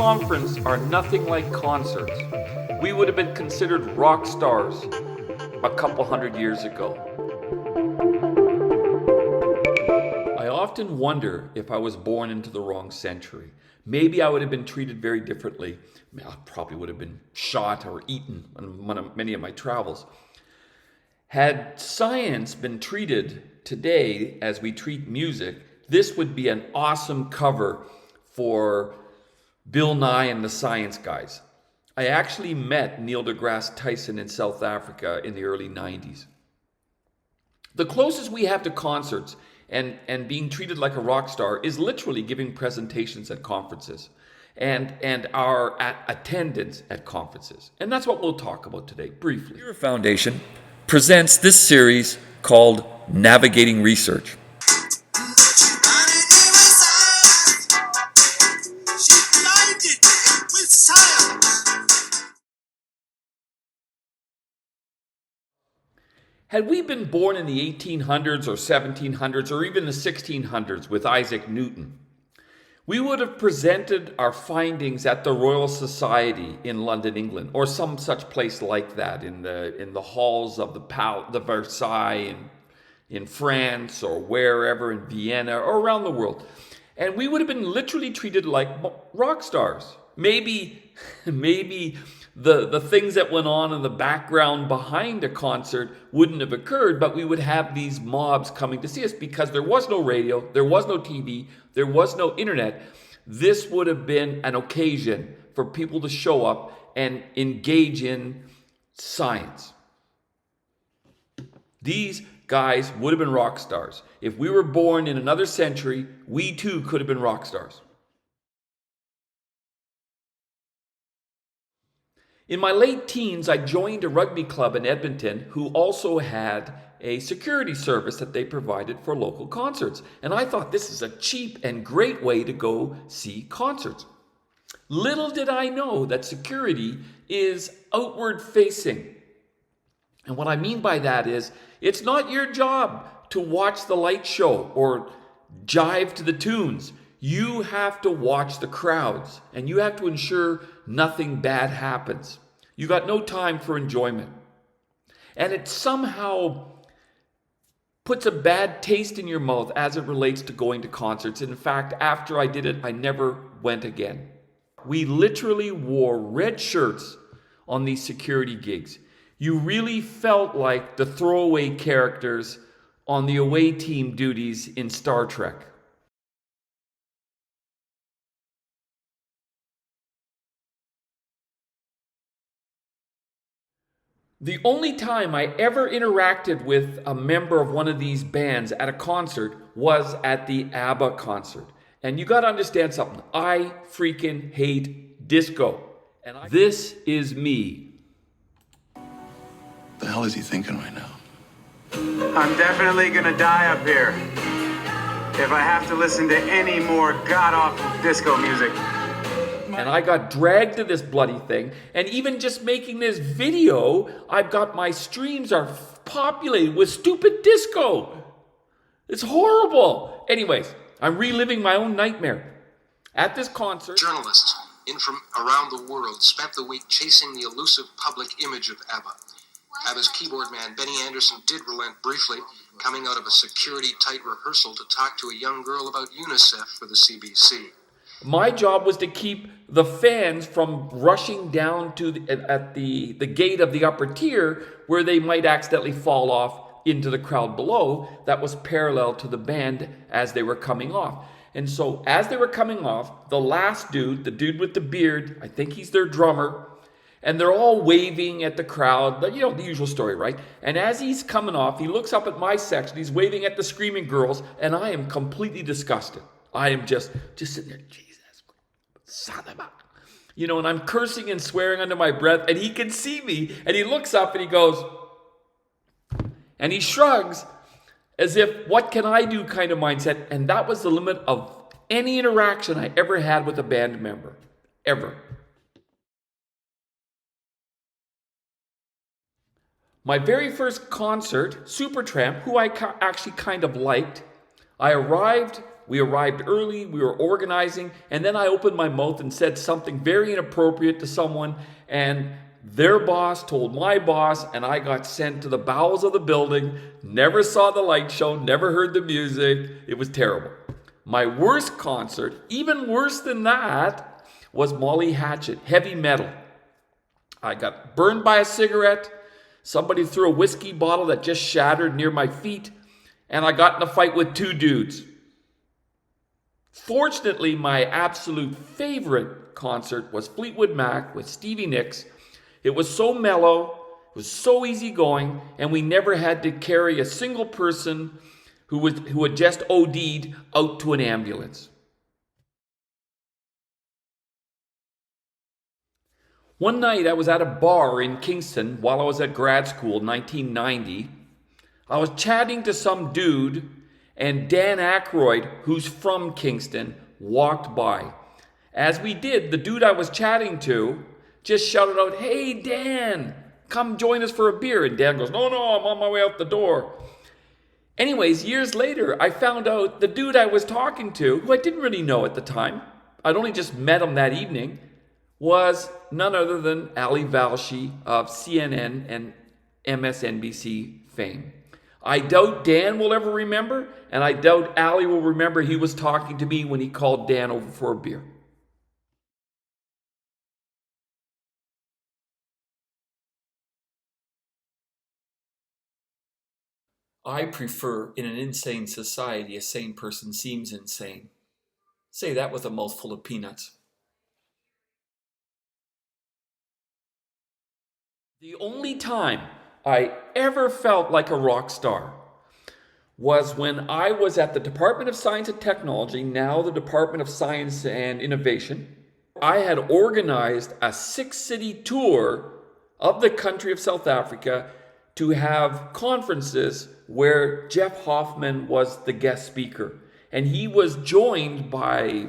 conference are nothing like concerts. We would have been considered rock stars a couple hundred years ago. I often wonder if I was born into the wrong century. Maybe I would have been treated very differently. I probably would have been shot or eaten on many of my travels. Had science been treated today as we treat music, this would be an awesome cover for Bill Nye and the Science Guys. I actually met Neil deGrasse Tyson in South Africa in the early 90s. The closest we have to concerts and being treated like a rock star is literally giving presentations at conferences and our attendance at conferences. And that's what we'll talk about today, briefly. GERA Foundation presents this series called Navigating Research. Had we been born in the 1800s or 1700s or even the 1600s with Isaac Newton, we would have presented our findings at the Royal Society in London, England, or some such place like that in the halls of the Versailles in France or wherever, in Vienna or around the world. And we would have been literally treated like rock stars. Maybe the things that went on in the background behind a concert wouldn't have occurred, but we would have these mobs coming to see us because there was no radio, there was no TV, there was no internet. This would have been an occasion for people to show up and engage in science. These guys would have been rock stars. If we were born in another century, we too could have been rock stars. In my late teens, I joined a rugby club in Edmonton who also had a security service that they provided for local concerts. And I thought this is a cheap and great way to go see concerts. Little did I know that security is outward facing. And what I mean by that is, it's not your job to watch the light show or jive to the tunes. You have to watch the crowds and you have to ensure nothing bad happens. You got no time for enjoyment. And it somehow puts a bad taste in your mouth as it relates to going to concerts. In fact, after I did it, I never went again. We literally wore red shirts on these security gigs. You really felt like the throwaway characters on the away team duties in Star Trek. The only time I ever interacted with a member of one of these bands at a concert was at the ABBA concert. And you got to understand something. I freaking hate disco. And this is me. The hell is he thinking right now? I'm definitely gonna die up here if I have to listen to any more god-awful disco music. And I got dragged to this bloody thing. And even just making this video, I've got my streams are populated with stupid disco. It's horrible. Anyways, I'm reliving my own nightmare. At this concert, journalists in from around the world spent the week chasing the elusive public image of ABBA. ABBA's keyboard man, Benny Anderson, did relent briefly, coming out of a security-tight rehearsal to talk to a young girl about UNICEF for the CBC. My job was to keep the fans from rushing down to the gate of the upper tier where they might accidentally fall off into the crowd below that was parallel to the band as they were coming off. And so as they were coming off, the last dude, the dude with the beard, I think he's their drummer, and they're all waving at the crowd, the usual story, right? And as he's coming off, he looks up at my section, he's waving at the screaming girls, and I am completely disgusted. I am just sitting there, Jesus, son of a... and I'm cursing and swearing under my breath, and he can see me, and he looks up and he goes, and he shrugs as if, what can I do kind of mindset, and that was the limit of any interaction I ever had with a band member, ever. My very first concert, Supertramp, who I actually kind of liked, I arrived We arrived early, we were organizing, and then I opened my mouth and said something very inappropriate to someone, and their boss told my boss, and I got sent to the bowels of the building, never saw the light show, never heard the music. It was terrible. My worst concert, even worse than that, was Molly Hatchet, heavy metal. I got burned by a cigarette. Somebody threw a whiskey bottle that just shattered near my feet, and I got in a fight with two dudes. Fortunately, my absolute favorite concert was Fleetwood Mac with Stevie Nicks. It was so mellow, it was so easygoing, and we never had to carry a single person who had just OD'd out to an ambulance. One night I was at a bar in Kingston while I was at grad school, 1990. I was chatting to some dude, and Dan Aykroyd, who's from Kingston, walked by. As we did, the dude I was chatting to just shouted out, "Hey Dan, come join us for a beer." And Dan goes, No, I'm on my way out the door. Anyways, years later, I found out the dude I was talking to, who I didn't really know at the time, I'd only just met him that evening, was none other than Ali Valshi of CNN and MSNBC fame. I doubt Dan will ever remember, and I doubt Ali will remember he was talking to me when he called Dan over for a beer. I prefer, in an insane society, a sane person seems insane. Say that with a mouthful of peanuts. The only time I ever felt like a rock star was when I was at the Department of Science and Technology, now the Department of Science and Innovation. I had organized a 6-city tour of the country of South Africa to have conferences where Jeff Hoffman was the guest speaker. And he was joined by,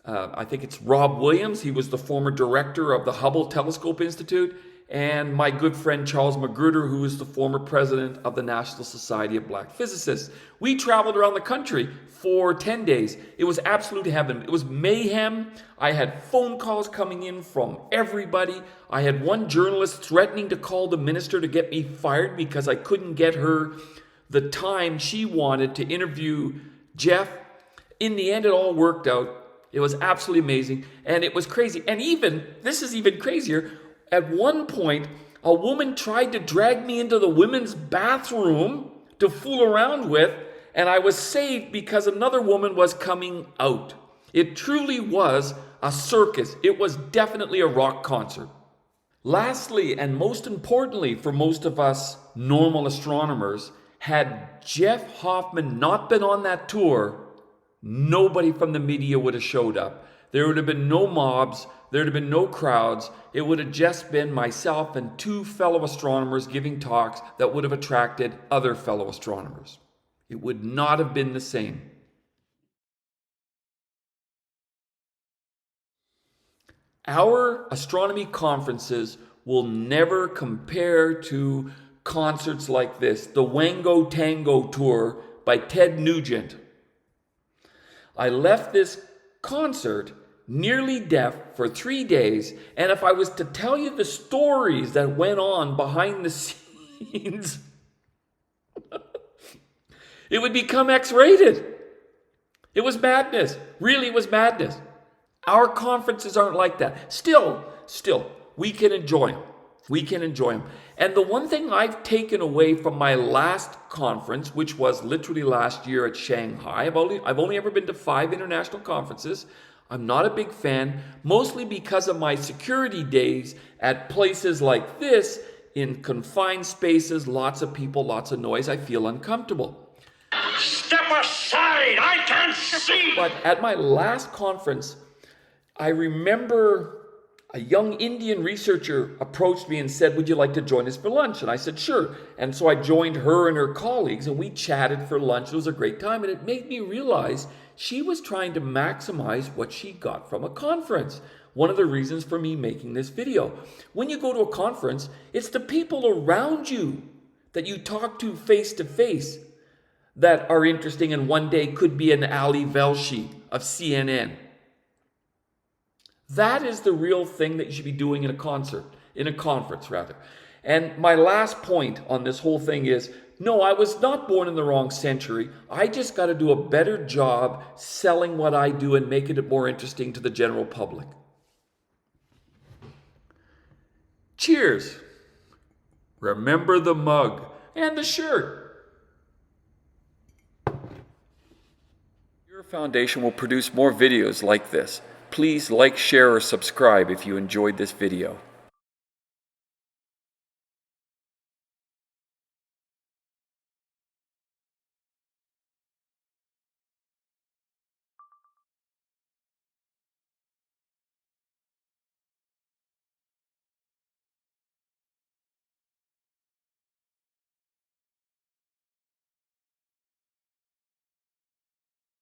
I think it's Rob Williams. He was the former director of the Hubble Telescope Institute. And my good friend Charles Magruder, who is the former president of the National Society of Black Physicists. We traveled around the country for 10 days. It was absolute heaven. It was mayhem. I had phone calls coming in from everybody. I had one journalist threatening to call the minister to get me fired because I couldn't get her the time she wanted to interview Jeff. In the end, it all worked out. It was absolutely amazing. And it was crazy. And this is even crazier. At one point, a woman tried to drag me into the women's bathroom to fool around with, and I was saved because another woman was coming out. It truly was a circus. It was definitely a rock concert. Lastly, and most importantly for most of us normal astronomers, had Jeff Hoffman not been on that tour, nobody from the media would have showed up. There would have been no mobs. There would have been no crowds. It would have just been myself and 2 fellow astronomers giving talks that would have attracted other fellow astronomers. It would not have been the same. Our astronomy conferences will never compare to concerts like this, the Wango Tango Tour by Ted Nugent. I left this concert nearly deaf for 3 days, and if I was to tell you the stories that went on behind the scenes, it would become X-rated. It was madness. Really, it was madness. Our conferences aren't like that. Still, we can enjoy them. We can enjoy them. And the one thing I've taken away from my last conference, which was literally last year at Shanghai, I've only ever been to 5 international conferences. I'm not a big fan, mostly because of my security days at places like this, in confined spaces, lots of people, lots of noise. I feel uncomfortable. Step aside, I can't see! But at my last conference, I remember a young Indian researcher approached me and said, "Would you like to join us for lunch?" And I said, "Sure." And so I joined her and her colleagues, and we chatted for lunch. It was a great time, and it made me realize she was trying to maximize what she got from a conference. One of the reasons for me making this video. When you go to a conference, it's the people around you that you talk to face. that are interesting and one day could be an Ali Velshi of CNN. That is the real thing that you should be doing in a conference rather. And my last point on this whole thing is, no, I was not born in the wrong century. I just got to do a better job selling what I do and making it more interesting to the general public. Cheers. Remember the mug and the shirt. Your foundation will produce more videos like this. Please like, share, or subscribe if you enjoyed this video.